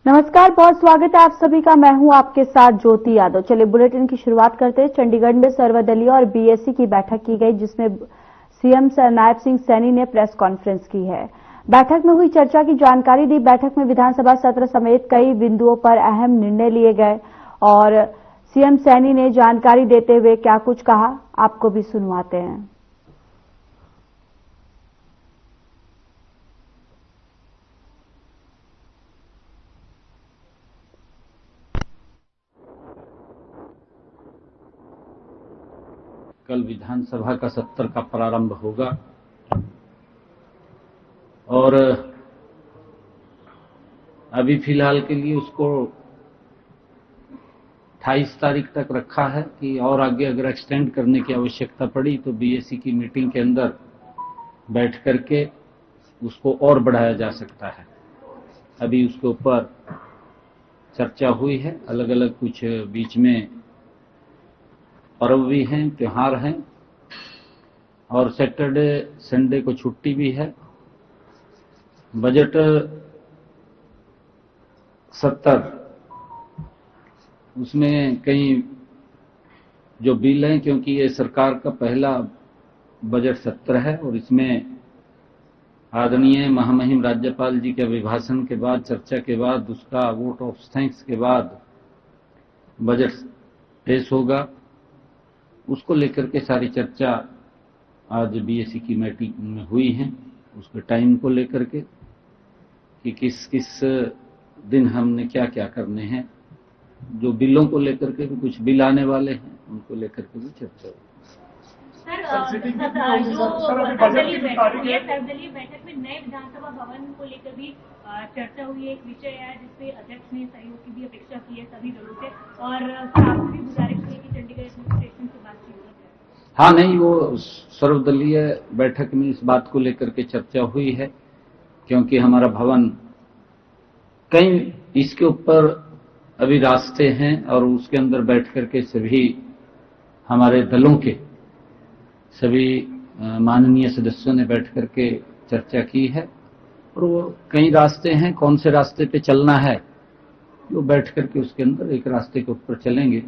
नमस्कार, बहुत स्वागत है आप सभी का। मैं हूं आपके साथ ज्योति यादव। चलिए बुलेटिन की शुरुआत करते हैं। चंडीगढ़ में सर्वदलीय और बीएससी की बैठक की गई, जिसमें सीएम नायब सिंह सैनी ने प्रेस कॉन्फ्रेंस की है। बैठक में हुई चर्चा की जानकारी दी। बैठक में विधानसभा सत्र समेत कई बिंदुओं पर अहम निर्णय लिए गए और सीएम सैनी ने जानकारी देते हुए क्या कुछ कहा, आपको भी सुनवाते हैं। कल विधानसभा का सत्र का प्रारंभ होगा और अभी फिलहाल के लिए उसको 28 तारीख तक रखा है कि और आगे अगर एक्सटेंड करने की आवश्यकता पड़ी तो बीएससी की मीटिंग के अंदर बैठ करके उसको और बढ़ाया जा सकता है। अभी उसके ऊपर चर्चा हुई है। अलग अलग कुछ बीच में पर्व भी हैं, त्योहार हैं और सैटरडे संडे को छुट्टी भी है। बजट सत्र, उसमें कई जो बिल हैं, क्योंकि ये सरकार का पहला बजट सत्र है और इसमें आदरणीय महामहिम राज्यपाल जी के अभिभाषण के बाद, चर्चा के बाद, उसका वोट ऑफ थैंक्स के बाद बजट पेश होगा। उसको लेकर के सारी चर्चा आज बीएससी की मीटिंग में हुई है। उसके टाइम को लेकर के कि किस किस दिन हमने क्या क्या करने हैं। जो बिलों को लेकर के भी कुछ बिल आने वाले हैं, उनको लेकर के भी चर्चा हुई। सर्वदलीय बैठक में नए विधानसभा भवन को लेकर भी चर्चा हुई है। एक विषय है जिसपे अध्यक्ष ने सहयोग की भी अपेक्षा की है सभी दलों से और आपको भी गुजारिश की कि चंडीगढ़ एडमिनिस्ट्रेशन से बातचीत की। हाँ, नहीं, वो सर्वदलीय बैठक में इस बात को लेकर के चर्चा हुई है, क्योंकि हमारा भवन कई इसके ऊपर अभी रास्ते हैं और उसके अंदर बैठ करके सभी हमारे दलों के सभी माननीय सदस्यों ने बैठ करके चर्चा की है और वो कई रास्ते हैं, कौन से रास्ते पे चलना है वो बैठ करके उसके अंदर एक रास्ते के ऊपर चलेंगे।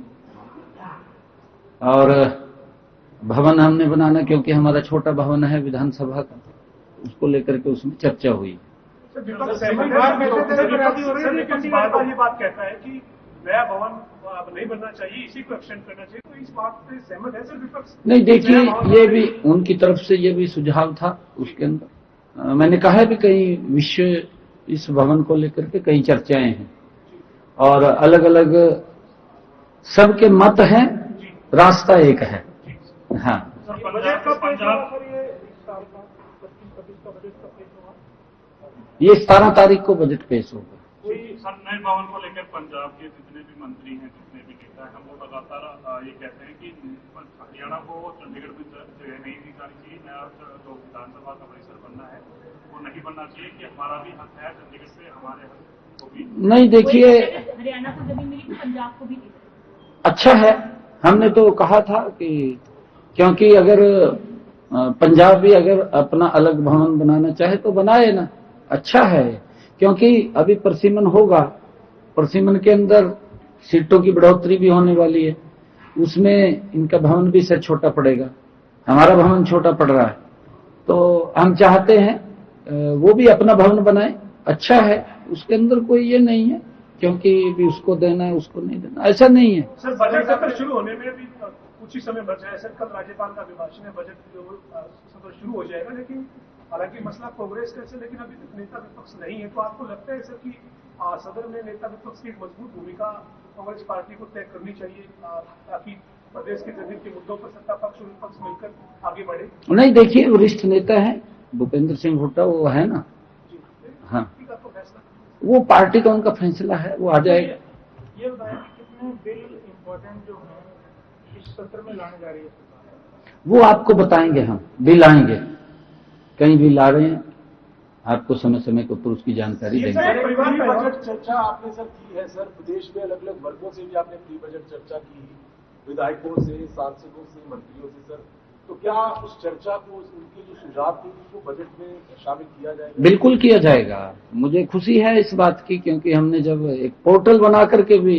और भवन हमने बनाना, क्योंकि हमारा छोटा भवन है विधानसभा का, उसको लेकर के उसमें चर्चा हुई। ये बात कहता है कि नया भवन नहीं बनना चाहिए, इसी को एक्सटेंड करना चाहिए, तो इस बात पे सहमत है सर विपक्ष? नहीं, देखिए, ये भी उनकी तरफ से ये भी सुझाव था। उसके अंदर मैंने कहा भी कई विषय इस भवन को लेकर के कई चर्चाएं हैं और अलग अलग सबके मत हैं, रास्ता एक है। हाँ, ये 17 तारीख को बजट पेश होगा। नए भवन को लेकर पंजाब के जितने भी मंत्री हैं, जितने भी नेता हैं, वो लगातार ये कहते हैं कि हरियाणा को चंडीगढ़ में जगह नहीं दी जानी चाहिए, नया जो विधानसभा का परिसर बनना है वो नहीं बनना चाहिए, कि हमारा भी हक है चंडीगढ़ से, हमारे हक को भी नहीं। देखिए, हरियाणा को जमीन मिली तो पंजाब को भी दी। अच्छा है, हमने तो कहा था कि क्योंकि अगर पंजाब भी अगर अपना अलग भवन बनाना चाहे तो बनाए ना, अच्छा है, क्योंकि अभी परसिमन होगा। परसिमन के अंदर सीटों की बढ़ोतरी भी होने वाली है, उसमें इनका भवन भी सर छोटा पड़ेगा, हमारा भवन छोटा पड़ रहा है, तो हम चाहते हैं वो भी अपना भवन बनाए। अच्छा है, उसके अंदर कोई ये नहीं है क्योंकि भी उसको देना है उसको नहीं देना, ऐसा नहीं है। सर, बजट सत्र शुरू होने में भी कुछ ही समय बचा है सर। कल राज्यपाल का अभिभाषण है, बजट जो सत्र शुरू हो जाएगा, लेकिन हालांकि मसला कांग्रेस का है, लेकिन अभी तक नेता विपक्ष नहीं है। तो आपको लगता है सर कि सदन में नेता विपक्ष की एक मजबूत भूमिका कांग्रेस पार्टी को तय करनी चाहिए, ताकि प्रदेश के जमीन के मुद्दों पर सत्ता पक्ष और विपक्ष मिलकर आगे बढ़े? नहीं, देखिए, वरिष्ठ नेता है भूपेंद्र सिंह हुड्डा, वो है ना। हाँ, वो पार्टी का उनका फैसला है, वो आ जाएगा। ये बताया कि कितने बिल इम्पोर्टेंट जो है इस सत्र में लाने जा रही है सरकार? वो आपको बताएंगे, हम बिल आएंगे, कई बिल आ रहे हैं, आपको समय समय के ऊपर उसकी जानकारी देंगे। प्री बजट चर्चा आपने सर की है सर, प्रदेश में अलग अलग वर्गों से भी आपने प्री बजट चर्चा की, विधायकों से, सांसदों से, मंत्रियों से सर, तो क्या उस चर्चा को, उनके जो सुझाव थे उसको बजट में शामिल किया जाएगा? बिल्कुल किया जाएगा। मुझे खुशी है इस बात की, क्योंकि हमने जब एक पोर्टल बना करके भी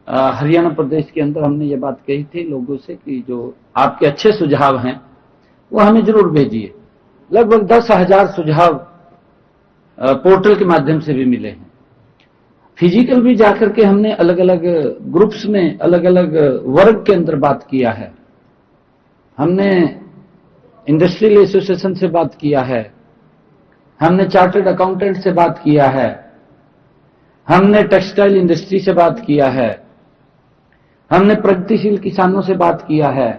हरियाणा प्रदेश के अंदर हमने ये बात कही थी लोगों से कि जो आपके अच्छे सुझाव हैं वो हमें जरूर भेजिए। लगभग 10,000 सुझाव पोर्टल के माध्यम से भी मिले हैं। फिजिकल भी जाकर के हमने अलग अलग ग्रुप्स में अलग अलग वर्ग के अंदर बात किया है। हमने इंडस्ट्रियल एसोसिएशन से बात किया है, हमने चार्टर्ड अकाउंटेंट से बात किया है, हमने टेक्सटाइल इंडस्ट्री से बात किया है, हमने प्रगतिशील किसानों से बात किया है।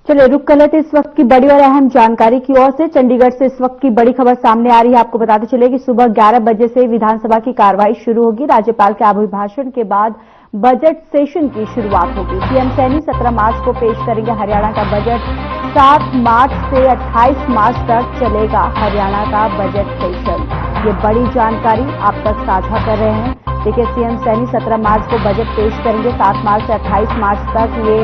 चलिए रुक कर लेते इस वक्त की बड़ी और अहम जानकारी की ओर से। चंडीगढ़ से इस वक्त की बड़ी खबर सामने आ रही है। आपको बताते चले कि सुबह 11 बजे से विधानसभा की कार्रवाई शुरू होगी। राज्यपाल के अभिभाषण के बाद बजट सेशन की शुरुआत होगी। सीएम सैनी 17 मार्च को पेश करेंगे हरियाणा का बजट। 7 मार्च से 28 मार्च तक चलेगा हरियाणा का बजट सेशन। ये बड़ी जानकारी आप तक साझा कर रहे हैं। देखिए, सीएम सैनी 17 मार्च को बजट पेश करेंगे। 7 मार्च से 28 मार्च तक ये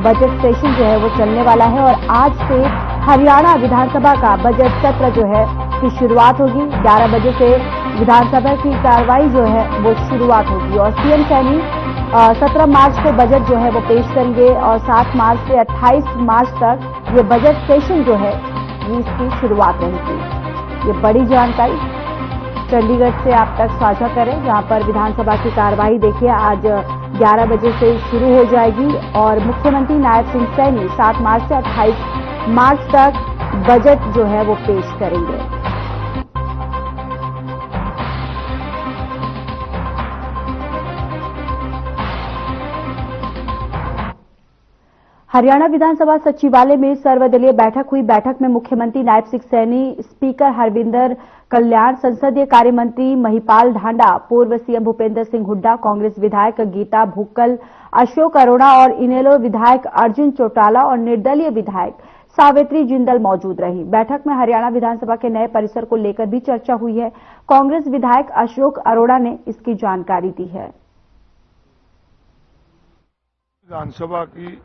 बजट सेशन जो है वो चलने वाला है और आज से हरियाणा विधानसभा का बजट सत्र जो है की शुरुआत होगी। 11 बजे से विधानसभा की कार्रवाई जो है वो शुरुआत होगी और सीएम सैनी 17 मार्च को बजट जो है वो पेश करेंगे और 7 मार्च से 28 मार्च तक ये बजट सेशन जो है इसकी शुरुआत रहेगी। ये बड़ी जानकारी चंडीगढ़ से आप तक साझा करें, जहां पर विधानसभा की कार्रवाई देखिए आज 11 बजे से शुरू हो जाएगी और मुख्यमंत्री नायब सिंह सैनी 7 मार्च से 28 मार्च तक बजट जो है वो पेश करेंगे। हरियाणा विधानसभा सचिवालय में सर्वदलीय बैठक हुई। बैठक में मुख्यमंत्री नायब सिंह सैनी, स्पीकर हरविंदर कल्याण, संसदीय कार्य मंत्री महिपाल ढांडा, पूर्व सीएम भूपेंद्र सिंह हुड्डा, कांग्रेस विधायक गीता भुक्कल, अशोक अरोड़ा और इनेलो विधायक अर्जुन चौटाला और निर्दलीय विधायक सावित्री जिंदल मौजूद रही। बैठक में हरियाणा विधानसभा के नए परिसर को लेकर भी चर्चा हुई है। कांग्रेस विधायक अशोक अरोड़ा ने इसकी जानकारी दी है। विधानसभा की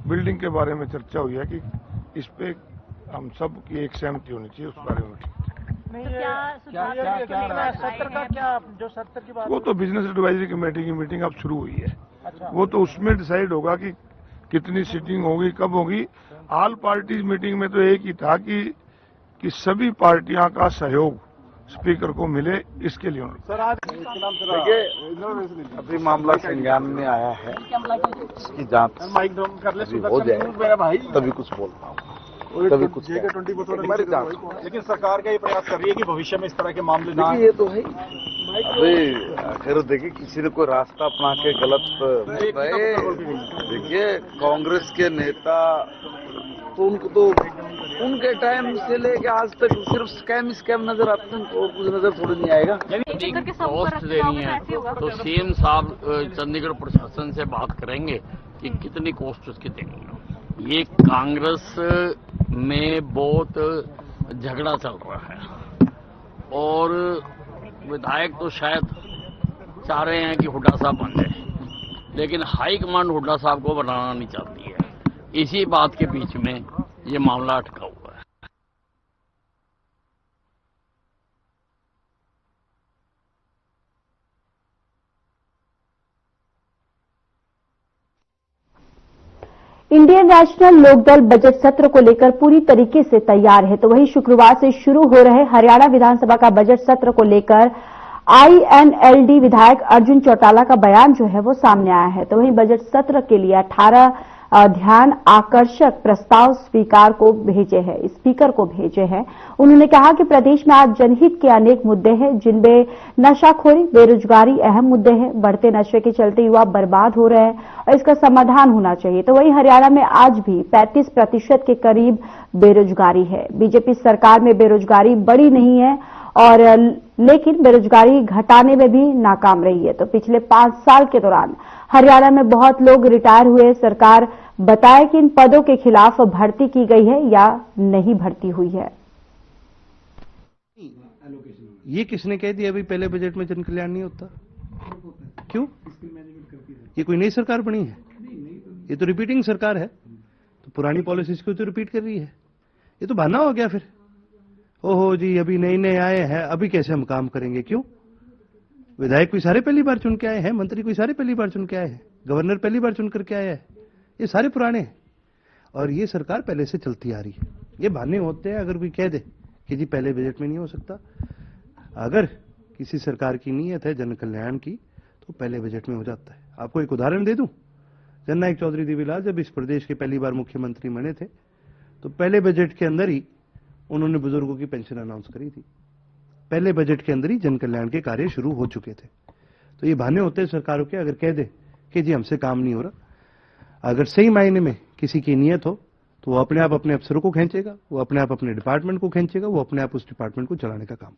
बिल्डिंग के बारे में चर्चा हुई है कि इस पे हम सब की एक सहमति होनी चाहिए उस बारे में। वो तो बिजनेस एडवाइजरी कमेटी की मीटिंग अब शुरू हुई है। वो तो उसमें डिसाइड होगा कि कितनी सीटिंग होगी, कब होगी। ऑल पार्टीज मीटिंग में तो एक ही था कि सभी पार्टियां का सहयोग स्पीकर को मिले, इसके लिए। सर आज देखिए अभी मामला संज्ञान में आया है, इसकी जांच हो जाए तभी कुछ बोल पाऊँ, तभी कुछ हमारी जांच। लेकिन सरकार का ये प्रयास कर रही है कि भविष्य में इस तरह के मामले ना। ये तो है अभी अगर देखिए किसी ने कोई रास्ता अपना के गलत देखिए कांग्रेस के नेता तो उनको तो उनके टाइम से लेके आज तक सिर्फ स्कैम नजर आते हैं, और कुछ नजर थोड़ी नहीं आएगा। कॉस्ट देनी है तो सीएम साहब चंडीगढ़ प्रशासन से बात करेंगे कि कितनी कॉस्ट उसकी देनी है। ये कांग्रेस में बहुत झगड़ा चल रहा है और विधायक तो शायद चाह रहे हैं कि हुड्डा साहब बन जाए, लेकिन हाईकमांड हुड्डा साहब को बनाना नहीं चाहती है। इसी बात के बीच में ये मामला अटका हुआ है। इंडियन नेशनल लोकदल बजट सत्र को लेकर पूरी तरीके से तैयार है। तो वहीं शुक्रवार से शुरू हो रहे हरियाणा विधानसभा का बजट सत्र को लेकर आईएनएलडी विधायक अर्जुन चौटाला का बयान जो है वो सामने आया है। तो वहीं बजट सत्र के लिए 18 ध्यान आकर्षक प्रस्ताव स्पीकर को भेजे हैं। उन्होंने कहा कि प्रदेश में आज जनहित के अनेक मुद्दे हैं, जिनमें नशाखोरी, बेरोजगारी अहम मुद्दे हैं। बढ़ते नशे के चलते युवा बर्बाद हो रहे हैं और इसका समाधान होना चाहिए। तो वहीं हरियाणा में आज भी 35% के करीब बेरोजगारी है। बीजेपी सरकार में बेरोजगारी बढ़ी नहीं है और लेकिन बेरोजगारी घटाने में भी नाकाम रही है। तो पिछले 5 साल के दौरान हरियाणा में बहुत लोग रिटायर हुए। सरकार बताए कि इन पदों के खिलाफ भर्ती की गई है या नहीं भर्ती हुई है। ये किसने कह दिया अभी पहले बजट में जन कल्याण नहीं होता? क्यों? ये कोई नई सरकार बनी है? ये तो रिपीटिंग सरकार है। तो पुरानी पॉलिसीज को तो रिपीट कर रही है। ये तो बहाना हो गया फिर। ओहो जी, अभी नए नए आए हैं, अभी कैसे हम काम करेंगे? क्यों? विधायक कोई सारे पहली बार चुन के आए हैं, मंत्री कोई सारे पहली बार चुन के आए हैं, गवर्नर पहली बार चुन करके आया है। ये सारे पुराने हैं और ये सरकार पहले से चलती आ रही है। ये बहाने होते हैं। अगर कोई कह दे कि जी पहले बजट में नहीं हो सकता, अगर किसी सरकार की नीयत है जन कल्याण की तो पहले बजट में हो जाता है। आपको एक उदाहरण दे दूं, जननायक चौधरी देवीलाल जब इस प्रदेश के पहली बार मुख्यमंत्री बने थे तो पहले बजट के अंदर ही उन्होंने बुजुर्गों की पेंशन अनाउंस करी थी। पहले बजट के अंदर ही जन कल्याण के कार्य शुरू हो चुके थे। तो ये बहाने होते हैं सरकारों के। अगर कह दे कि जी हमसे काम नहीं हो रहा, अगर सही मायने में किसी की नीयत हो तो वो अपने आप अपने अफसरों को खींचेगा, वो अपने आप अपने डिपार्टमेंट को खींचेगा, वो अपने आप उस डिपार्टमेंट को चलाने का काम।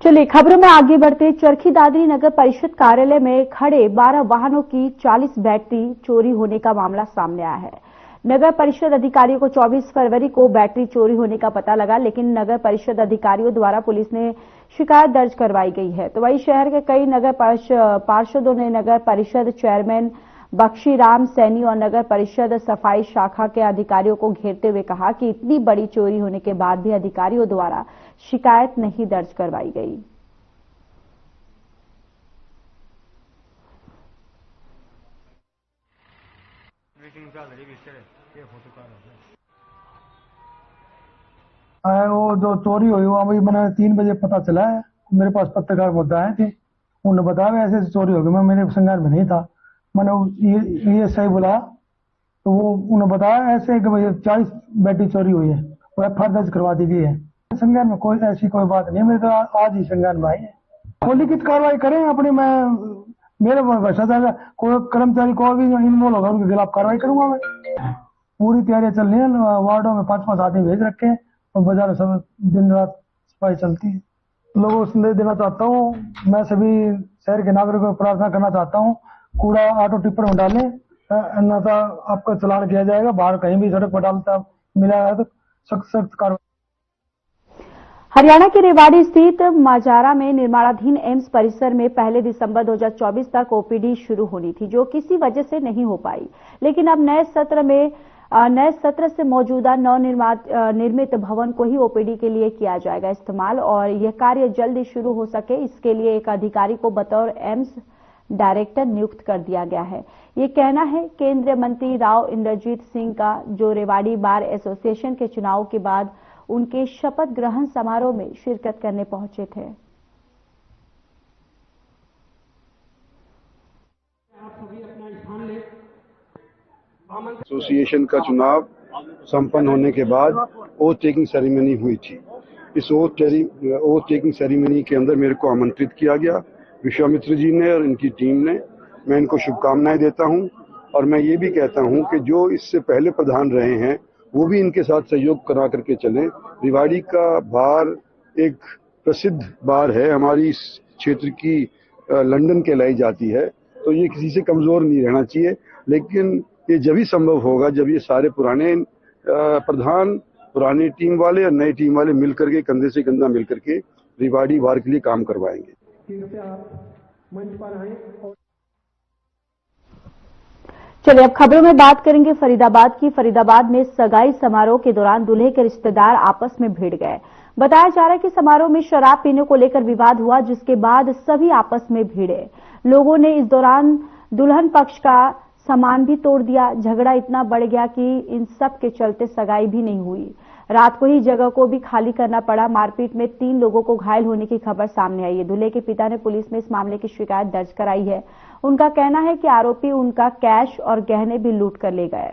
चलिए खबरों में आगे बढ़ते। चरखी दादरी नगर परिषद कार्यालय में खड़े 12 वाहनों की 40 बैटरी चोरी होने का मामला सामने आया है। नगर परिषद अधिकारियों को 24 फरवरी को बैटरी चोरी होने का पता लगा, लेकिन नगर परिषद अधिकारियों द्वारा पुलिस ने शिकायत दर्ज करवाई गई है। तो वहीं शहर के कई नगर पार्षदों ने नगर परिषद चेयरमैन बख्शीराम सैनी और नगर परिषद सफाई शाखा के अधिकारियों को घेरते हुए कहा कि इतनी बड़ी चोरी होने के बाद भी अधिकारियों द्वारा शिकायत नहीं दर्ज करवाई गई। वो जो चोरी हुई वो अभी मैंने 3 बजे पता चला है। मेरे पास पत्रकार बोलते आए थे, उन्होंने बताया ऐसे चोरी हो गई। मैं मेरे संज्ञान में नहीं था। मैंने ये सही बोला तो वो उन्होंने बताया ऐसे कि भाई 40 बैटरी चोरी हुई है और एफआईआर दर्ज करवा दी गई है। संज्ञान में कोई ऐसी कोई बात नहीं है। मेरे तो आज ही संज्ञान में आई है। कोई लिखित कार्रवाई करें अपनी। मैं मेरे भ्रष्टाचार कोई कर्मचारी को भी इन्वॉल्व होगा उनके खिलाफ कार्रवाई करूंगा। मैं पूरी तैयारियां चल रही है। वार्डों में 5-5 आदमी भेज रखे हैं और बाजार सब दिन रात सफाई चलती है। लोगों को संदेश देना चाहता हूँ, मैं सभी शहर के नागरिकों को प्रार्थना करना चाहता हूँ, कूड़ा ऑटो टिप्पर में डालें, अन्यथा आपका चालान किया जाएगा। बाहर कहीं भी सड़क पर डालता मिला है तो सख्त कार्रवाई। हरियाणा के रेवाड़ी स्थित माजारा में निर्माणाधीन एम्स परिसर में 1 दिसंबर 2024 तक ओपीडी शुरू होनी थी, जो किसी वजह से नहीं हो पाई। लेकिन अब नए सत्र से मौजूदा नवनिर्मित भवन को ही ओपीडी के लिए किया जाएगा इस्तेमाल और यह कार्य जल्दी शुरू हो सके, इसके लिए एक अधिकारी को बतौर एम्स डायरेक्टर नियुक्त कर दिया गया है। ये कहना है केंद्रीय मंत्री राव इंद्रजीत सिंह का, जो रेवाड़ी बार एसोसिएशन के चुनाव के बाद उनके शपथ ग्रहण समारोह में शिरकत करने पहुंचे थे। एसोसिएशन का चुनाव संपन्न होने के बाद ओथ टेकिंग सेरेमनी हुई थी। इस ओथ टेकिंग सेरेमनी के अंदर मेरे को आमंत्रित किया गया विश्वामित्र जी ने और इनकी टीम ने। मैं इनको शुभकामनाएं देता हूं और मैं ये भी कहता हूं कि जो इससे पहले प्रधान रहे हैं वो भी इनके साथ सहयोग करा करके चलें। रेवाड़ी का बार एक प्रसिद्ध बार है, हमारी इस क्षेत्र की लंदन कहलाई जाती है, तो ये किसी से कमजोर नहीं रहना चाहिए। लेकिन ये जब ही संभव होगा जब ये सारे पुराने प्रधान, पुरानी टीम वाले और नई टीम वाले मिल करके कंधे से कंधा मिल करके रेवाड़ी बार के लिए काम करवाएंगे। चलिए अब खबरों में बात करेंगे फरीदाबाद की। फरीदाबाद में सगाई समारोह के दौरान दूल्हे के रिश्तेदार आपस में भिड़ गए। बताया जा रहा है कि समारोह में शराब पीने को लेकर विवाद हुआ, जिसके बाद सभी आपस में भिड़े। लोगों ने इस दौरान दुल्हन पक्ष का सामान भी तोड़ दिया। झगड़ा इतना बढ़ गया कि इन सब के चलते सगाई भी नहीं हुई। रात को ही जगह को भी खाली करना पड़ा। मारपीट में 3 लोगों को घायल होने की खबर सामने आई है। दूल्हे के पिता ने पुलिस में इस मामले की शिकायत दर्ज कराई है। उनका कहना है कि आरोपी उनका कैश और गहने भी लूट कर ले गए।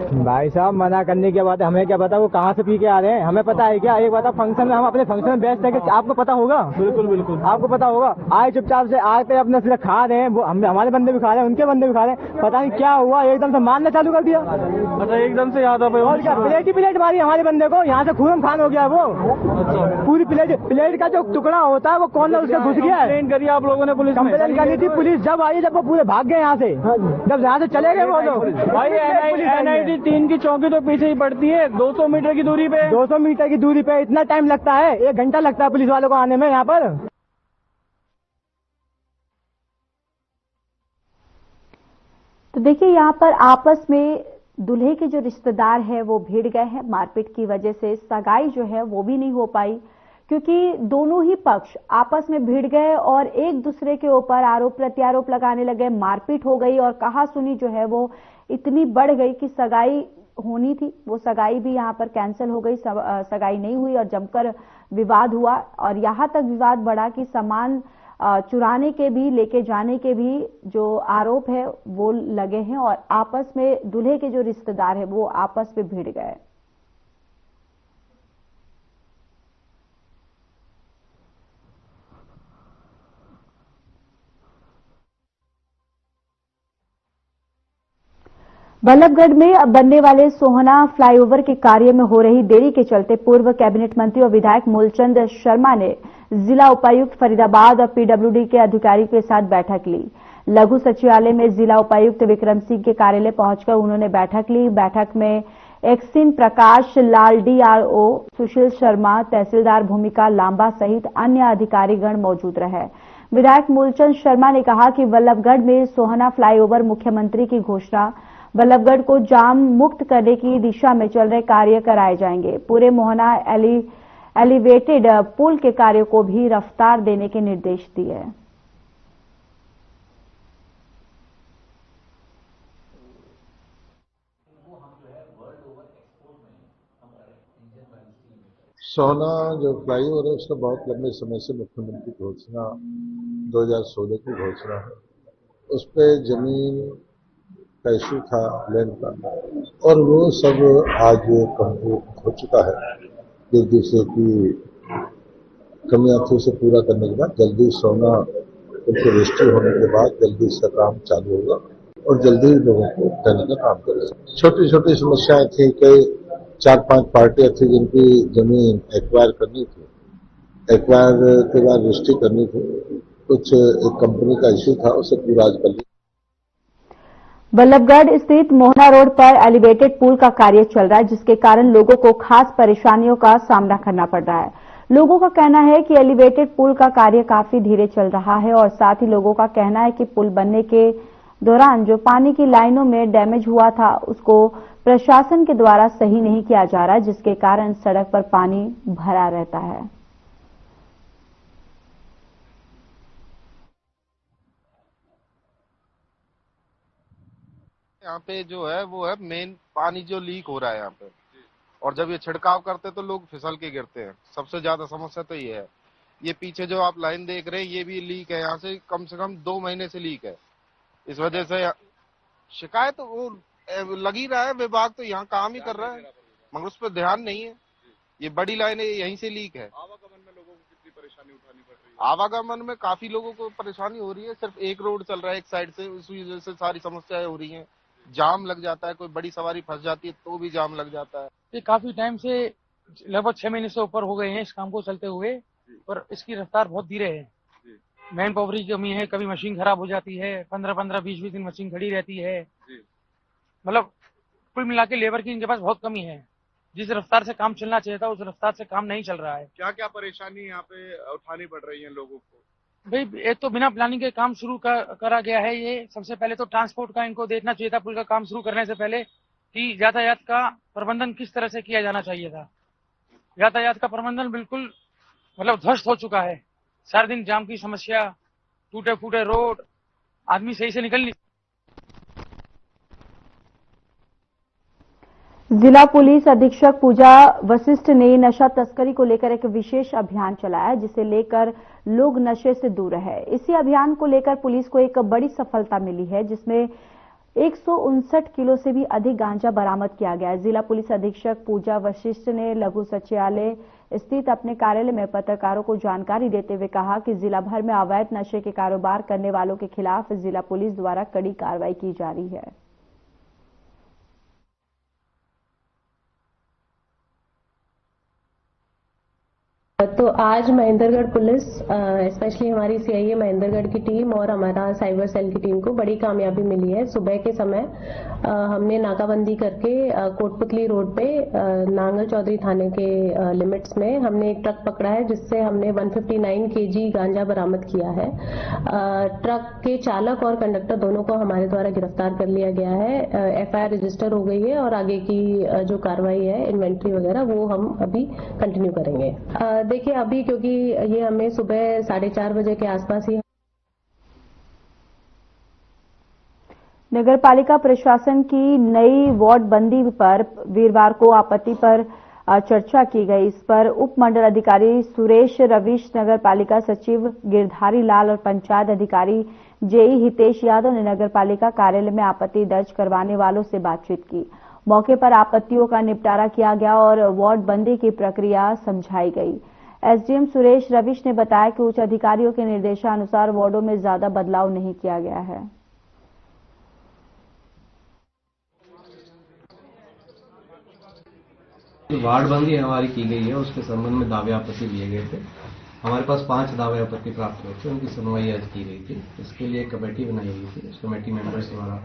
भाई साहब मना करने के बाद हमें क्या पता वो कहाँ से पी के आ रहे हैं, हमें पता है क्या? एक बात फंक्शन में हम अपने फंक्शन में व्यस्त है, आपको पता होगा। बिल्कुल बिल्कुल आपको पता होगा। आए चुपचाप से आते अपने सिर्फ खा रहे हैं, वो हमारे बंदे भी खा रहे हैं, उनके बंदे भी खा रहे हैं। पता नहीं क्या हुआ, एकदम से मारना चालू कर दिया। अच्छा एकदम से याद आ और क्या प्लेट ही प्लेट मारी हमारे बंदे को। यहाँ से खून खान हो गया वो। अच्छा पूरी प्लेट का जो टुकड़ा होता है वो कॉर्नर उससे घुस गया है। कंप्लेंट करी आप लोगों ने? पुलिस कंप्लेंट करनी थी। पुलिस जब आई, जब वो पूरे भाग गए यहाँ से, जब यहाँ से चले गए वो लोग। भाई NIT 3 की चौकी तो पीछे ही पड़ती है, 200 मीटर की दूरी पे। 200 मीटर की दूरी पे इतना टाइम लगता है? 1 घंटा लगता है पुलिस वालों को आने में यहाँ पर। देखिए, यहाँ पर आपस में दूल्हे के जो रिश्तेदार हैं वो भिड़ गए हैं। मारपीट की वजह से सगाई जो है वो भी नहीं हो पाई, क्योंकि दोनों ही पक्ष आपस में भिड़ गए और एक दूसरे के ऊपर आरोप प्रत्यारोप लगाने लगे। मारपीट हो गई और कहासुनी जो है वो इतनी बढ़ गई कि सगाई होनी थी, वो सगाई भी यहाँ पर कैंसिल हो गई। सगाई नहीं हुई और जमकर विवाद हुआ और यहाँ तक विवाद बढ़ा कि सामान चुराने के भी, लेके जाने के भी जो आरोप है वो लगे हैं और आपस में दूल्हे के जो रिश्तेदार है वो आपस में भिड़ गए। बल्लभगढ़ में बनने वाले सोहना फ्लाईओवर के कार्य में हो रही देरी के चलते पूर्व कैबिनेट मंत्री और विधायक मूलचंद शर्मा ने जिला उपायुक्त फरीदाबाद और पीडब्ल्यूडी के अधिकारियों के साथ बैठक ली। लघु सचिवालय में जिला उपायुक्त विक्रम सिंह के कार्यालय पहुंचकर उन्होंने बैठक ली। बैठक में एक्सिन प्रकाश लाल, डीआरओ सुशील शर्मा, तहसीलदार भूमिका लांबा सहित अन्य अधिकारीगण मौजूद रहे। विधायक मूलचंद शर्मा ने कहा कि बल्लभगढ़ में सोहना फ्लाईओवर मुख्यमंत्री की घोषणा, बल्लभगढ़ को जाम मुक्त करने की दिशा में चल रहे कार्य कराए जाएंगे। पूरे मोहना एलिवेटेड पुल के कार्य को भी रफ्तार देने के निर्देश दिए। सोहना जो फ्लाईओवर है उसका बहुत लंबे समय से मुख्यमंत्री की घोषणा 2016 की घोषणा है। उस पर जमीन का इशू था, लैंड का, और वो सब आज कंप्लीट हो चुका है। एक दूसरे की कमियां थी उसे पूरा करने के बाद जल्दी सोहना उनके रजिस्ट्री होने के बाद जल्दी इसका काम चालू होगा और जल्दी ही लोगों को देने का काम करेगा। छोटी छोटी समस्याएं थी, कई 4-5 पार्टियां थी जिनकी जमीन एक्वायर करनी थी, एक्वायर के बाद रजिस्ट्री करनी थी। कुछ एक कंपनी का इशू था, उसे पूरा आज कर लिया। बल्लभगढ़ स्थित मोहना रोड पर एलिवेटेड पुल का कार्य चल रहा है, जिसके कारण लोगों को खास परेशानियों का सामना करना पड़ रहा है। लोगों का कहना है कि एलिवेटेड पुल का कार्य काफी धीरे चल रहा है और साथ ही लोगों का कहना है कि पुल बनने के दौरान जो पानी की लाइनों में डैमेज हुआ था उसको प्रशासन के द्वारा सही नहीं किया जा रहा, जिसके कारण सड़क पर पानी भरा रहता है। यहाँ पे जो है वो है मेन पानी जो लीक हो रहा है यहाँ पे, और जब ये छिड़काव करते तो लोग फिसल के गिरते हैं। सबसे ज्यादा समस्या तो ये है। ये पीछे जो आप लाइन देख रहे हैं ये भी लीक है, यहाँ से कम 2 महीने से लीक है। इस वजह से शिकायत तो वो लग ही रहा है, विभाग तो यहाँ काम ही कर रहा है मगर उस पर ध्यान नहीं है। ये बड़ी लाइन है, यहीं से लीक है। आवागमन में लोगों को कितनी परेशानी उठानी पड़ रही है? आवागमन में काफी लोगों को परेशानी हो रही है। सिर्फ एक रोड चल रहा है एक साइड से, उस वजह से सारी समस्याएं हो रही हैं। जाम लग जाता है, कोई बड़ी सवारी फंस जाती है तो भी जाम लग जाता है। ये काफी टाइम से लगभग 6 महीने से ऊपर हो गए हैं इस काम को चलते हुए, और इसकी रफ्तार बहुत धीरे है। मैन पावर की कमी है, कभी मशीन खराब हो जाती है, 15-15, 20-20 दिन मशीन खड़ी रहती है। मतलब कुल मिला के लेबर की इनके पास बहुत कमी है। जिस रफ्तार से काम चलना चाहिए था उस रफ्तार से काम नहीं चल रहा है। क्या क्या परेशानी यहाँ पे उठानी पड़ रही है लोगों को? भाई एक तो बिना प्लानिंग के काम शुरू करा गया है। ये सबसे पहले तो ट्रांसपोर्ट का इनको देखना चाहिए था पुल का काम शुरू करने से पहले कि यातायात का प्रबंधन किस तरह से किया जाना चाहिए था। यातायात का प्रबंधन बिल्कुल मतलब ध्वस्त हो चुका है। सारे दिन जाम की समस्या, टूटे फूटे रोड, आदमी सही से निकल नहीं। जिला पुलिस अधीक्षक पूजा वशिष्ठ ने नशा तस्करी को लेकर एक विशेष अभियान चलाया, जिसे लेकर लोग नशे से दूर रहे। इसी अभियान को लेकर पुलिस को एक बड़ी सफलता मिली है, जिसमें 159 किलो से भी अधिक गांजा बरामद किया गया है। जिला पुलिस अधीक्षक पूजा वशिष्ठ ने लघु सचिवालय स्थित अपने कार्यालय में पत्रकारों को जानकारी देते हुए कहा कि जिला भर में अवैध नशे के कारोबार करने वालों के खिलाफ जिला पुलिस द्वारा कड़ी कार्रवाई की जा रही है। तो आज महेंद्रगढ़ पुलिस स्पेशली हमारी सीआईए महेंद्रगढ़ की टीम और हमारा साइबर सेल की टीम को बड़ी कामयाबी मिली है। सुबह के समय हमने नाकाबंदी करके कोटपुतली रोड पे नांगल चौधरी थाने के लिमिट्स में हमने एक ट्रक पकड़ा है, जिससे हमने 159 केजी गांजा बरामद किया है। ट्रक के चालक और कंडक्टर दोनों को हमारे द्वारा गिरफ्तार कर लिया गया है। एफआईआर रजिस्टर हो गई है और आगे की जो कार्रवाई है इन्वेंट्री वगैरह वो हम अभी कंटिन्यू करेंगे। देखिए अभी क्योंकि ये हमें सुबह 4:30 बजे के आसपास ही नगर पालिका प्रशासन की नई वार्ड बंदी पर वीरवार को आपत्ति पर चर्चा की गई। इस पर उप मंडल अधिकारी सुरेश रविश, नगर पालिका सचिव गिरधारी लाल और पंचायत अधिकारी जेई हितेश यादव ने नगर पालिका कार्यालय में आपत्ति दर्ज करवाने वालों से बातचीत की। मौके पर आपत्तियों का निपटारा किया गया और वार्ड बंदी की प्रक्रिया समझाई गई। एसडीएम सुरेश रविश ने बताया कि उच्च अधिकारियों के निर्देशानुसार वार्डों में ज्यादा बदलाव नहीं किया गया है। जो वार्ड बंदी हमारी की गई है उसके संबंध में दावे आपत्ति लिए गए थे। हमारे पास 5 दावे आपत्ति प्राप्त हुए थे, उनकी सुनवाई आज की गई थी। इसके लिए एक कमेटी बनाई गई थी। उस कमेटी मेंबर्स द्वारा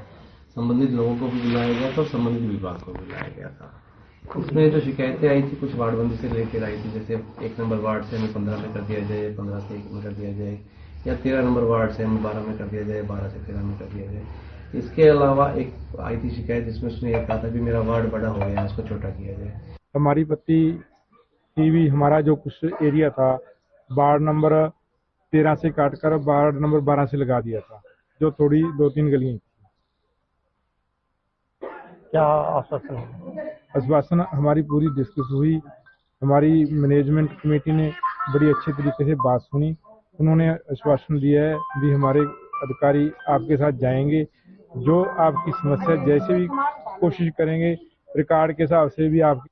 संबंधित लोगों को भी बुलाया गया था और संबंधित विभाग को बुलाया गया था। उसमें जो शिकायतें आई थी कुछ वार्ड बंदी से रिलेटेड आई थी, जैसे 1 नंबर वार्ड से हमें 15 में कर दिया जाए, 15 से 1 में कर दिया जाए, या 13 नंबर वार्ड से हमें 12 में कर दिया जाए, 12 से 13 में कर दिया जाए। इसके अलावा एक आई थी शिकायत जिसमें उसने यह कहा था कि मेरा वार्ड बड़ा हो गया, उसको छोटा किया जाए। हमारी पत्ती की भी हमारा जो कुछ एरिया था वार्ड नंबर 13 से काटकर वार्ड नंबर 12 से लगा दिया था, जो थोड़ी 2-3 गलियां। क्या आश्वासन? आश्वासन हमारी पूरी डिस्कस हुई। हमारी मैनेजमेंट कमेटी ने बड़ी अच्छे तरीके से बात सुनी। उन्होंने आश्वासन दिया है भी हमारे अधिकारी आपके साथ जाएंगे, जो आपकी समस्या जैसे भी कोशिश करेंगे रिकॉर्ड के हिसाब से भी आप।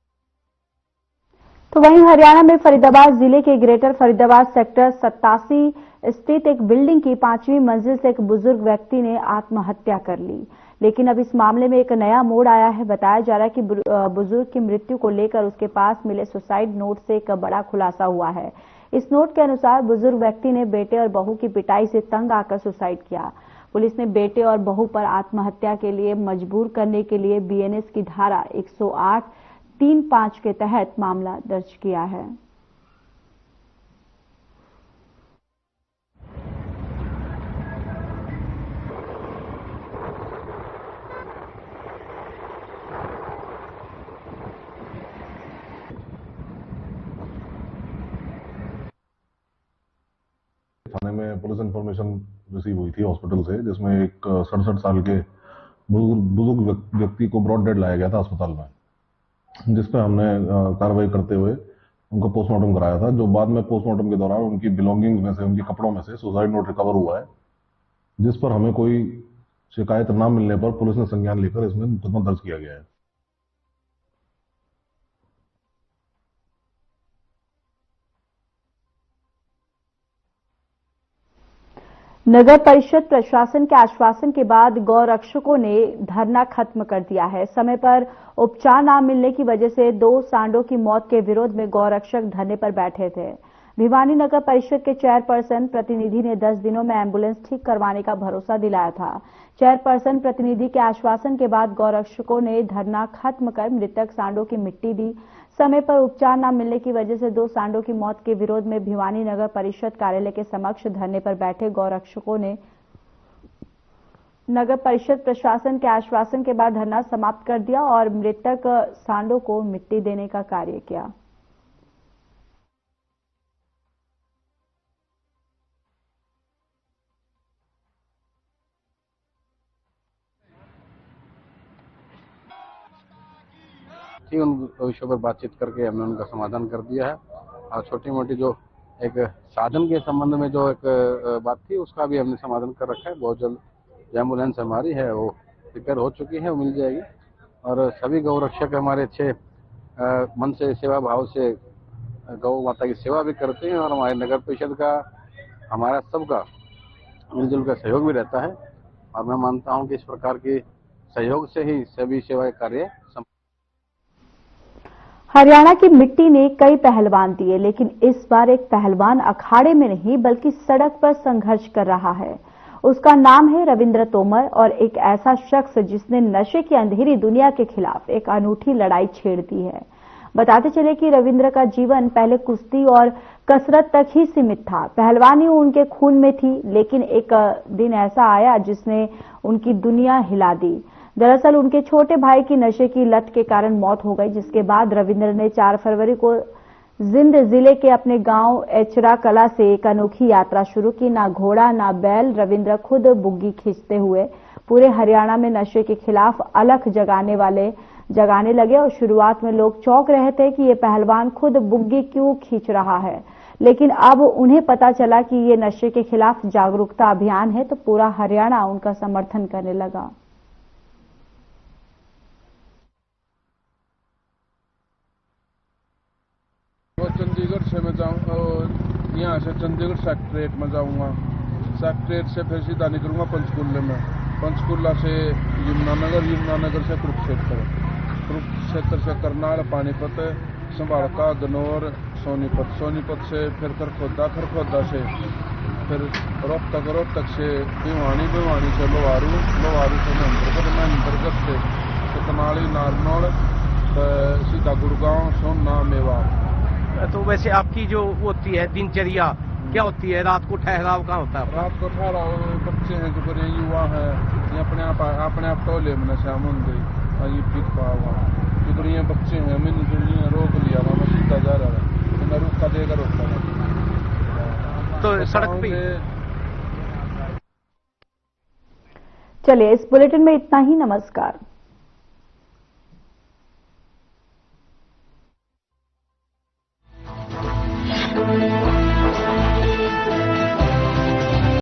तो वहीं हरियाणा में फरीदाबाद जिले के ग्रेटर फरीदाबाद सेक्टर 87 स्थित एक बिल्डिंग की 5वीं मंजिल से एक बुजुर्ग व्यक्ति ने आत्महत्या कर ली। लेकिन अब इस मामले में एक नया मोड़ आया है। बताया जा रहा है कि बुजुर्ग की मृत्यु को लेकर उसके पास मिले सुसाइड नोट से एक बड़ा खुलासा हुआ है। इस नोट के अनुसार बुजुर्ग व्यक्ति ने बेटे और बहू की पिटाई से तंग आकर सुसाइड किया। पुलिस ने बेटे और बहू पर आत्महत्या के लिए मजबूर करने के लिए बीएनएस की धारा 108(3)(5) के तहत मामला दर्ज किया है। थाने में पुलिस इंफॉर्मेशन रिसीव हुई थी हॉस्पिटल से, जिसमें एक 67 साल के बुजुर्ग व्यक्ति को ब्रॉड डेड लाया गया था अस्पताल में, जिस पर हमने कार्रवाई करते हुए उनका पोस्टमार्टम कराया था। जो बाद में पोस्टमार्टम के दौरान उनकी बिलोंगिंग्स में से, उनके कपड़ों में से सुसाइड नोट रिकवर हुआ है, जिस पर हमें कोई शिकायत न मिलने पर पुलिस ने संज्ञान लेकर इसमें मुकदमा दर्ज किया गया है। नगर परिषद प्रशासन के आश्वासन के बाद गौरक्षकों ने धरना खत्म कर दिया है। समय पर उपचार न मिलने की वजह से 2 सांडों की मौत के विरोध में गौरक्षक धरने पर बैठे थे। भिवानी नगर परिषद के चेयरपर्सन प्रतिनिधि ने 10 दिनों में एम्बुलेंस ठीक करवाने का भरोसा दिलाया था। चेयरपर्सन प्रतिनिधि के आश्वासन के बाद गौरक्षकों ने धरना खत्म कर मृतक सांडों की मिट्टी दी। समय पर उपचार न मिलने की वजह से 2 सांडों की मौत के विरोध में भिवानी नगर परिषद कार्यालय के समक्ष धरने पर बैठे गौरक्षकों ने नगर परिषद प्रशासन के आश्वासन के बाद धरना समाप्त कर दिया और मृतक सांडों को मिट्टी देने का कार्य किया। उन विषयों पर बातचीत करके हमने उनका समाधान कर दिया है और छोटी मोटी जो एक साधन के संबंध में जो एक बात थी उसका भी हमने समाधान कर रखा है। बहुत जल्द एम्बुलेंस हमारी है वो रिपेयर हो चुकी है, वो मिल जाएगी और सभी गौरक्षक हमारे अच्छे मन से सेवा भाव से गौ माता की सेवा भी करते हैं और हमारे नगर परिषद का हमारा सबका मिलजुल का सहयोग भी रहता है और मैं मानता हूँ कि इस प्रकार के सहयोग से ही सभी सेवा कार्य। हरियाणा की मिट्टी ने कई पहलवान दिए, लेकिन इस बार एक पहलवान अखाड़े में नहीं बल्कि सड़क पर संघर्ष कर रहा है। उसका नाम है रविंद्र तोमर और एक ऐसा शख्स जिसने नशे की अंधेरी दुनिया के खिलाफ एक अनूठी लड़ाई छेड़ दी है। बताते चले कि रविंद्र का जीवन पहले कुश्ती और कसरत तक ही सीमित था। पहलवानी उनके खून में थी, लेकिन एक दिन ऐसा आया जिसने उनकी दुनिया हिला दी। दरअसल उनके छोटे भाई की नशे की लत के कारण मौत हो गई, जिसके बाद रविंद्र ने 4 फरवरी को जिंद जिले के अपने गांव एचरा कला से एक अनोखी यात्रा शुरू की। ना घोड़ा ना बैल, रविंद्र खुद बुग्गी खींचते हुए पूरे हरियाणा में नशे के खिलाफ अलख जगाने लगे। और शुरुआत में लोग चौंक रहे थे कि ये पहलवान खुद बुग्गी क्यों खींच रहा है, लेकिन अब उन्हें पता चला कि ये नशे के खिलाफ जागरूकता अभियान है, तो पूरा हरियाणा उनका समर्थन करने लगा। चंडीगढ़ से मैं जाऊँ, यहाँ से चंडीगढ़ सेक्रेटरीट में जाऊँगा। सेक्रेटरीट से फिर सीधा निकलूंगा पंचकूला में, पंचकूला से यमुनानगर, यमुनानगर से कुरुक्षेत्र से करनाल, पानीपत, संभालका, गनौर, सोनीपत, सोनीपत से फिर खरखोदा से फिर रोहतक से भिवानी, भिवानी से लोहारू, लोहारू से महेंद्रगढ़ से कनाली, नारनौल, सीधा गुड़गांव, सोना, मेवाड़। तो वैसे आपकी जो होती है दिनचर्या क्या होती है? रात को ठहराव कहाँ होता है? रात को ठहराव बच्चे हैं जो करें, युवा है, ये अपने आप टोले में शाम होंगे ये पीट पावा जो बच्चे हैं, मैंने जो रोक लिया था, मैं सीधा जा रहा था, मैं रुका देगा रोकता था। तो सड़क पे चलिए, इस बुलेटिन में इतना ही। नमस्कार।